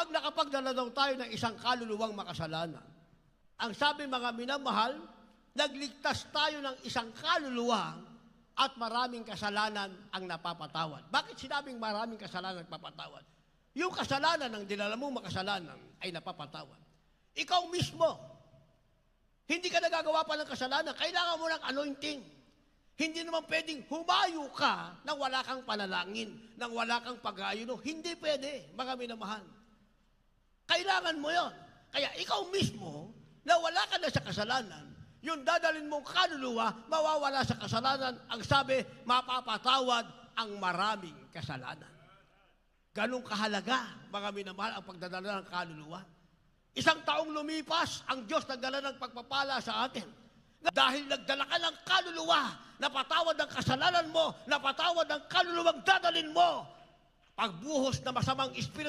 pag nakapagdala daw tayo ng isang kaluluwang makasalanan, ang sabi mga minamahal, nagligtas tayo ng isang kaluluwa at maraming kasalanan ang napapatawad. Bakit sinabing maraming kasalanan nagpapatawad? Yung kasalanan ng dinala mong makasalanan ay napapatawad. Ikaw mismo, hindi ka nagagawa pa ng kasalanan, kailangan mo ng anointing. Hindi naman pwedeng humayo ka nang wala kang panalangin, nang wala kang pag-aayuno. Hindi pwede, mga minamahal. Kailangan mo yon. Kaya ikaw mismo, na wala ka na sa kasalanan, yung dadalhin mong kaluluwa, mawawala sa kasalanan. Ang sabi, mapapatawad ang maraming kasalanan. Ganong kahalaga, mga minamahal, ang pagdadala ng kaluluwa. Isang taong lumipas, ang Diyos nagdala ng pagpapala sa atin. Dahil nagdala ka ng kaluluwa, napatawad ang kasalanan mo, napatawad ang kaluluwang dadalhin mo. Pagbuhos na masamang espiritu,